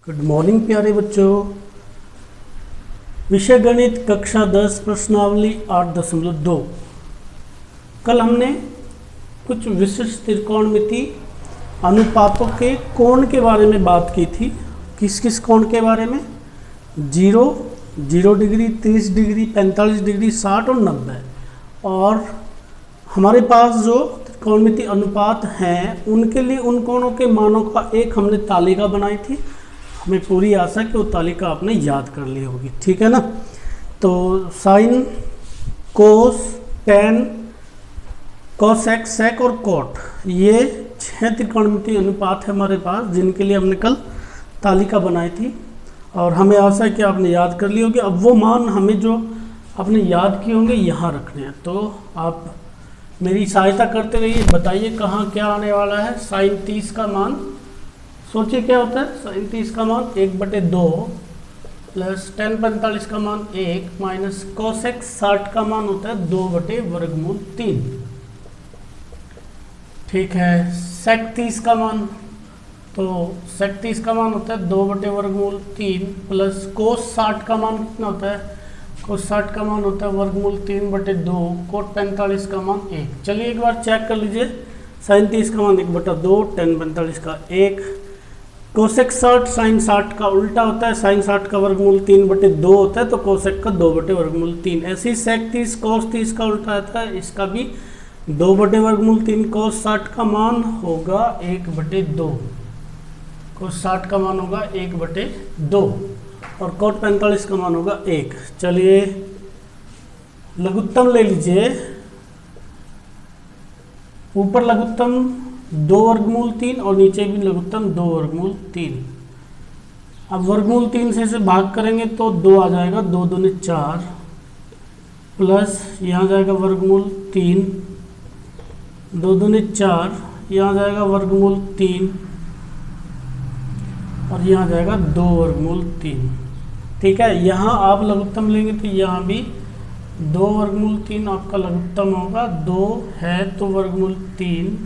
Good morning प्यारे बच्चों। विषय गणित कक्षा 10 प्रश्नावली 8.2। कल हमने कुछ विशिष्ट त्रिकोणमिति अनुपातों के कोण के बारे में बात की थी। किस किस कोण के बारे में? 0 डिग्री, 30 डिग्री, 45 डिग्री, 60 और 90। और हमारे पास जो त्रिकोणमिति अनुपात हैं उनके लिए उन कोणों के मानों का एक हमने तालिका बनाई थी। हमें पूरी आशा कि वो तालिका आपने याद कर ली होगी, ठीक है ना। तो साइन, कोस, टेन, कोसेक, सेक और कोट, ये 6 त्रिकोणमिति अनुपात है हमारे पास जिनके लिए हमने कल तालिका बनाई थी और हमें आशा है कि आपने याद कर ली होगी। अब वो मान हमें जो आपने याद किए होंगे यहाँ रखने हैं, तो आप मेरी सहायता करते रहिए। बताइए कहाँ क्या आने वाला है। साइन 30 का मान, सोचिए क्या होता है। साइन 30 का मान 1/2 प्लस टेन 45 का मान 1 माइनस कोसेक 60 का मान होता है 2/√3। ठीक है। सेक 30 का मान, तो सेक 30 का मान होता है 2/√3 प्लस कोस 60 का मान कितना होता है? कोस 60 का मान होता है √3/2, कोट 45 का मान 1। चलिए एक बार चेक कर लीजिए। साइन 30 का मान 1/2, टेन 45 का 1, कोसेक 60 साइन 60 का उल्टा होता है। साइन 60 का √3/2 होता है, तो कोसेक का 2/√3। ऐसे ही सेक 30 कोस 30 का उल्टा आता है, इसका भी 2/√3। कोस 60 का मान होगा 1/2, कोस 60 का मान होगा 1/2 और कोट 45 का मान होगा 1। चलिए लघुत्तम ले लीजिए। ऊपर लघुत्तम 2√3 और नीचे भी लघुत्तम 2√3। अब √3 से इसे भाग करेंगे तो 2 आ जाएगा, 2 दूनी 4 प्लस यहाँ जाएगा √3, 2 दूनी 4, यहाँ जाएगा √3 और यहाँ जाएगा 2√3। ठीक है। यहाँ आप लघुत्तम लेंगे तो यहाँ भी 2√3 आपका लघुत्तम होगा। 2 है तो √3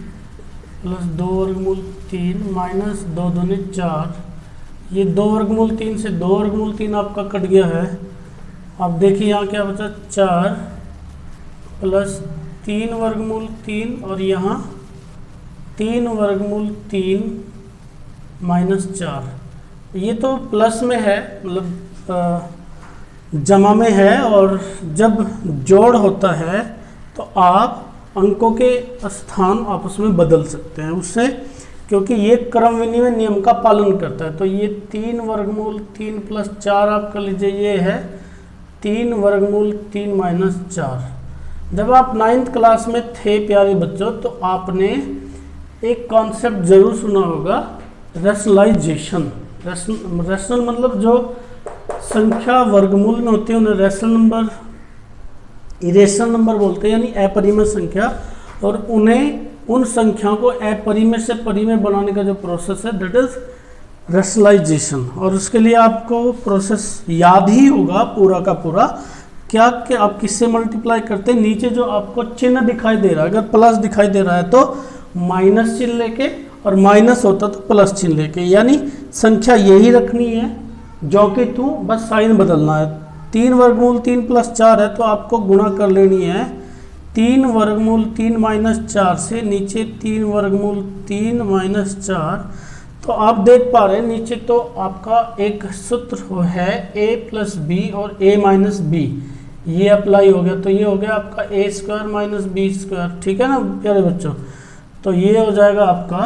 प्लस 2√3 माइनस 2 दूनी 4। ये 2√3 से 2√3 आपका कट गया है। अब देखिए यहाँ क्या बचा, 4 प्लस 3√3 और यहाँ 3√3 माइनस 4। ये तो प्लस में है, मतलब जमा में है, और जब जोड़ होता है तो आप अंकों के स्थान आपस में बदल सकते हैं उससे, क्योंकि ये क्रम विनिमय नियम का पालन करता है। तो ये 3√3 प्लस 4 आप कर लीजिए, ये है 3√3 माइनस 4। जब आप 9th क्लास में थे प्यारे बच्चों, तो आपने एक कॉन्सेप्ट जरूर सुना होगा, रैशनलाइजेशन। रैशनल मतलब जो संख्या वर्गमूल में होती है उन्हें रैशनल नंबर, इरेशनल नंबर बोलते हैं, यानी अपरिमेय संख्या। और उन्हें उन संख्याओं को अपरिमेय से परिमेय बनाने का जो प्रोसेस है, दैट इज रैशनलाइजेशन। और उसके लिए आपको प्रोसेस याद ही होगा पूरा का पूरा। क्या कि आप किससे मल्टीप्लाई करते हैं? नीचे जो आपको चिन्ह दिखाई दे रहा है, अगर प्लस दिखाई दे रहा है तो माइनस चिन्ह लेके, और माइनस होता तो प्लस चिन्ह लेके, यानी संख्या यही रखनी है जो कि तू बस साइन बदलना है। 3√3 प्लस 4 है तो आपको गुणा कर लेनी है 3√3 माइनस 4 से, नीचे 3√3 माइनस 4। तो आप देख पा रहे हैं नीचे तो आपका एक सूत्र है a प्लस बी और a माइनस बी, ये अप्लाई हो गया। तो ये हो गया आपका a² माइनस b²। ठीक है ना प्यारे बच्चों। तो ये हो जाएगा आपका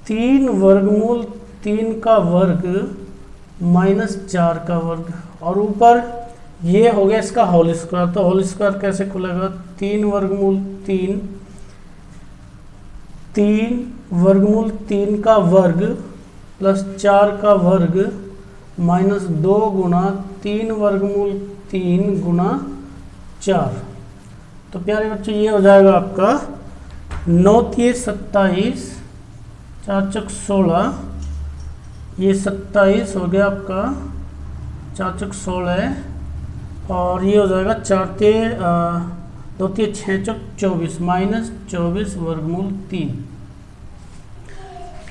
3√3 का वर्ग माइनस 4 का वर्ग, और ऊपर ये हो गया इसका होल स्क्वायर। तो होल स्क्वायर कैसे खुलेगा? 3√3 3√3 का वर्ग प्लस 4 का वर्ग माइनस 2 गुना 3√3 गुना 4। तो प्यारे बच्चों ये हो जाएगा आपका 9 × 27, 4 × 16, ये 27 हो गया आपका, 4 × 16, और ये हो जाएगा 4 × 2 × 6 = 24 माइनस 24√3।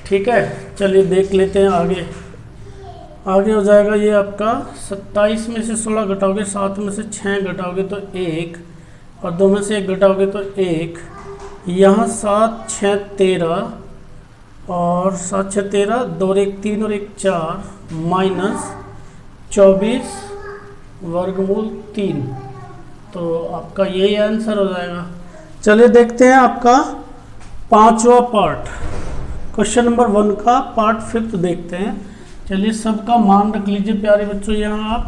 ठीक है। चलिए देख लेते हैं आगे आगे हो जाएगा ये आपका 27 में से 16 घटाओगे, 7 में से 6 घटाओगे तो 1, और 2 में से 1 घटाओगे तो 1। यहाँ 7 6 13 और 7 6 13, 2 और 1 3 और 1 4 माइनस 24 वर्गमूल 3। तो आपका यही आंसर हो जाएगा। चलिए देखते हैं आपका 5वां पार्ट, क्वेश्चन नंबर 1 का पार्ट 5 देखते हैं। चलिए सबका मान रख लीजिए प्यारे बच्चों। यहाँ आप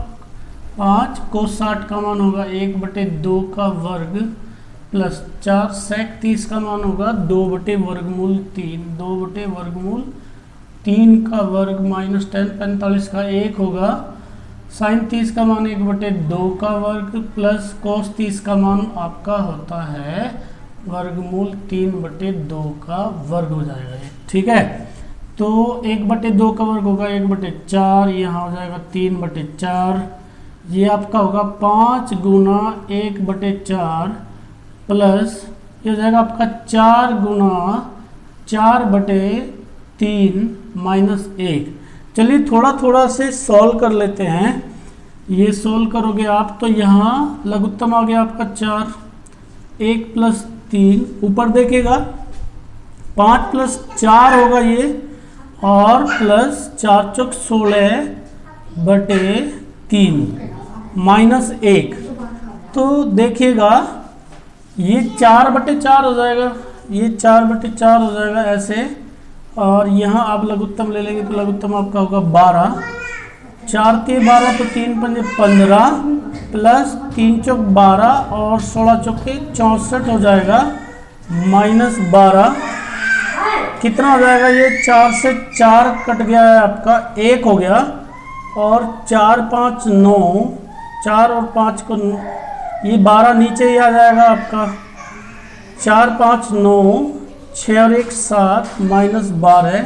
5 cos 60 का मान होगा 1/2 का वर्ग प्लस 4 sec 30 का मान होगा 2/वर्गमूल 3, 2/वर्गमूल 3 का वर्ग माइनस 10 45 का 1 होगा, sin 30 का मान 1/2 का वर्ग प्लस cos 30 का मान आपका होता है वर्गमूल 3/2 का वर्ग हो जाएगा ये, ठीक है। तो 1/2 का वर्ग होगा 1/4, यहाँ हो जाएगा 3/4। ये आपका होगा 5 गुना 1/4 प्लस ये हो जाएगा आपका 4 गुना 4/3 माइनस 1। चलिए थोड़ा थोड़ा से सॉल्व कर लेते हैं। ये सॉल्व करोगे आप तो यहाँ लघुत्तम आ गया आपका 4, 1 प्लस 3, ऊपर देखिएगा 5 प्लस 4 होगा ये, और प्लस 4 चौक 16/3 माइनस 1। तो देखिएगा ये 4/4 हो जाएगा, ये 4/4 हो जाएगा ऐसे, और यहाँ आप लघुत्तम ले लेंगे तो लघुत्तम आपका होगा 12, 4 3 12 तो 3 5 15 प्लस 3 चौक 12 और 16 चौके 64 हो जाएगा माइनस 12। कितना हो जाएगा ये? 4 से 4 कट गया है आपका, 1 हो गया, और 4 5 9, 4 और 5 को ये 12 नीचे ही आ जाएगा आपका, 4 5 9, 6 और 1 7 माइनस 12।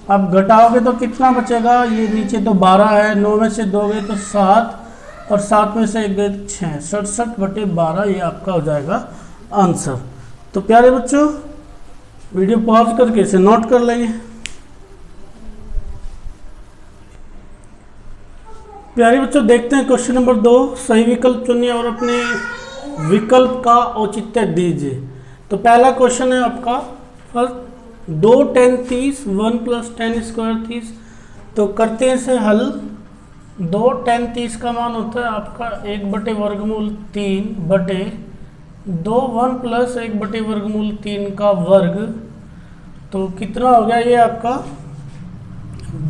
अब घटाओगे तो कितना बचेगा? ये नीचे तो 12 है, 9 में से 2 गए तो 7 और 7 में से 1 गए तो 6, 67/12 ये आपका हो जाएगा आंसर। तो प्यारे बच्चों वीडियो पॉज करके इसे नोट कर लेंगे। प्यारे बच्चों देखते हैं क्वेश्चन नंबर 2। सही विकल्प चुनिए और अपने विकल्प का औचित्य दीजिए। तो पहला क्वेश्चन है आपका फर्स्ट, 2 10 30 1 प्लस 10 स्क्वायर 30। तो करते हैं इसे हल। 2 10 30 का मान होता है आपका 1/वर्गमूल 3/2 1 प्लस 1/वर्गमूल 3 का वर्ग। तो कितना हो गया ये आपका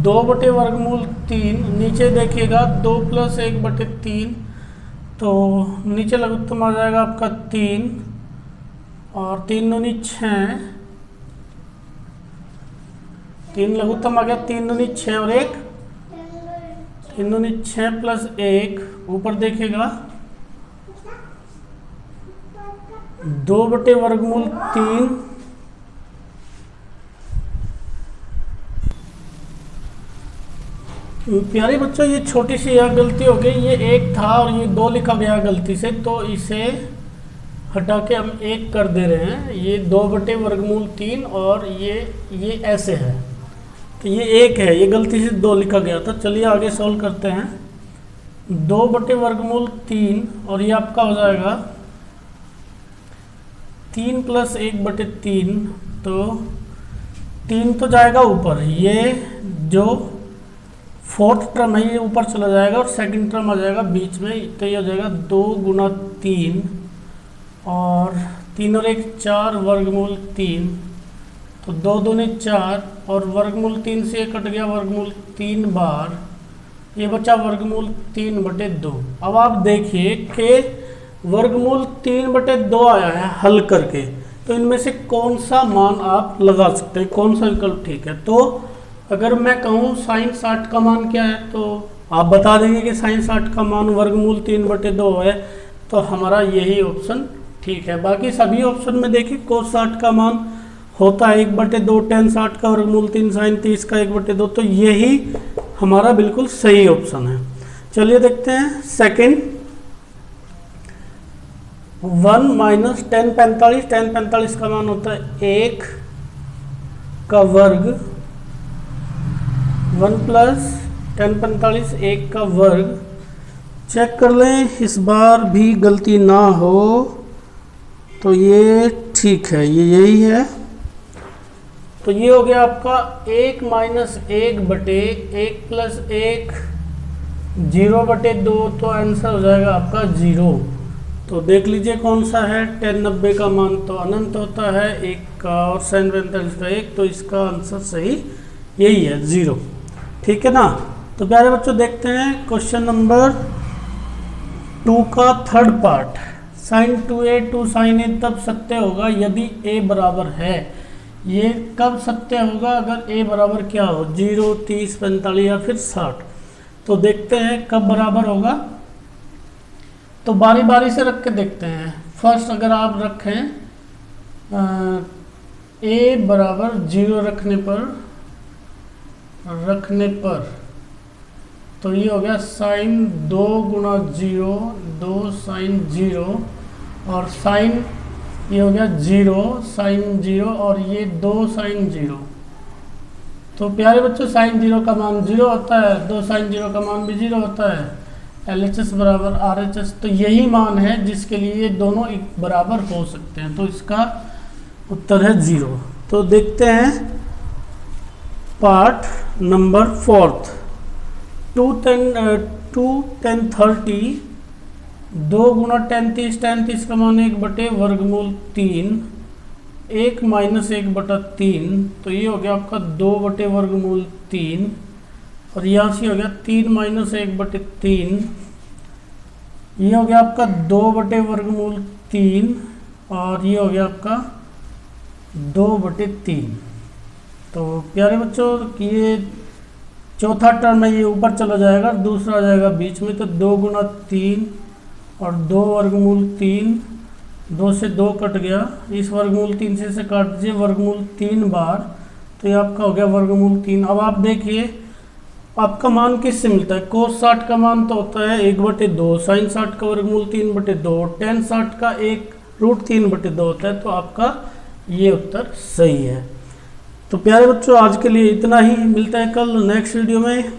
2/वर्गमूल 3, नीचे देखिएगा 2 प्लस 1/3, तो नीचे लघुत्तम आ जाएगा आपका 3 और 3 दूनी 6, 3 लघुत्तम आ गया, 3 दूनी 6 और 1, 3 दूनी 6 प्लस 1, ऊपर देखिएगा 2/वर्गमूल 3 प्यारे बच्चों ये छोटी सी यह गलती हो गई, ये 1 था और ये 2 लिखा गया गलती से, तो इसे हटा के हम 1 कर दे रहे हैं। ये 2/वर्गमूल 3 और ये ऐसे है, तो ये 1 है, ये गलती से 2 लिखा गया था। चलिए आगे सॉल्व करते हैं। 2/वर्गमूल 3 और ये आपका हो जाएगा 3 प्लस 1/3, तो 3 तो जाएगा ऊपर, ये जो 4th टर्म है ये ऊपर चला जाएगा और सेकंड टर्म आ जाएगा बीच में, तो ये हो जाएगा 2 गुना 3 और 3 और 1 4 वर्गमूल 3, तो 2 दूनी 4 और वर्गमूल 3 से ये कट गया वर्गमूल 3 बार, ये बचा वर्गमूल 3/2। अब आप देखिए कि वर्गमूल 3/2 आया है हल करके, तो इनमें से कौन सा मान आप लगा सकते हैं, कौन सा विकल्प ठीक है। तो अगर मैं कहूँ sin 60 का मान क्या है, तो आप बता देंगे कि sin 60 का मान वर्गमूल 3/2 है, तो हमारा यही ऑप्शन ठीक है। बाकी सभी ऑप्शन में देखिए cos 60 का मान होता है 1/2, tan 60 का वर्गमूल 3, sin 30 का 1/2, तो यही हमारा बिल्कुल सही ऑप्शन है। चलिए देखते हैं सेकंड, 1 माइनस 10 45, 10 45 का मान होता है 1 का वर्ग 1 प्लस 10 45 1 का वर्ग। चेक कर लें इस बार भी गलती ना हो तो ये ठीक है, ये यही है। तो ये हो गया आपका 1 माइनस 1 बटे 1 प्लस 1 0 बटे 2, तो आंसर हो जाएगा आपका 0। तो देख लीजिए कौन सा है। 10 90 का मान तो अनंत होता है, 1 का और sin 45 का 1, तो इसका आंसर सही यही है 0। ठीक है ना। तो प्यारे बच्चों देखते हैं क्वेश्चन नंबर 2 का third part. sin 2a 2 sin a तब सत्य होगा यदि a बराबर है। ये कब सत्य होगा? अगर a बराबर क्या हो, 0 30 45 या फिर 60। तो देखते हैं कब बराबर होगा। तो बारी बारी से रख के देखते हैं। फर्स्ट अगर आप रखें a बराबर 0 रखने पर तो ये हो गया sin 2 गुणा 0 2 sin 0 और sin ये हो गया 0 sin 0 और ये 2 sin 0। तो प्यारे बच्चों sin 0 का मान 0 होता है, 2 sin 0 का मान भी 0 होता है। LHS बराबर RHS, तो यही मान है जिसके लिए ये दोनों एक बराबर हो सकते हैं। तो इसका उत्तर है 0। तो देखते हैं पार्ट नंबर 4। 2 10 30 2 गुणा 10 30 10 30 का मान 1 बटे वर्गमूल 3 1 माइनस 1 बटा 3, तो ये हो गया आपका 2 बटे वर्गमूल 3 और यहाँ से हो गया 3 माइनस 1 बटे 3, ये हो गया आपका 2 बटे वर्गमूल 3 और ये हो गया आपका 2 बटे 3। तो प्यारे बच्चों ये चौथा टर्म है, ये ऊपर चला जाएगा, दूसरा आ जाएगा बीच में। तो 2 गुणा 3 और 2 वर्गमूल 3, 2 से 2 कट गया, इस वर्गमूल 3 से काट दीजिए वर्गमूल 3 बार, तो ये आपका हो गया वर्गमूल 3। अब आप देखिए आपका मान किससे मिलता है। cos 60 का मान तो होता है 1 बटे 2, sin 60 का वर्गमूल 3 बटे 2, tan 60 का 1 रूट 3 बटे 2 होता है। तो आपका ये उत्तर सही है। तो प्यारे बच्चों आज के लिए इतना ही, मिलता है कल नेक्स्ट वीडियो में।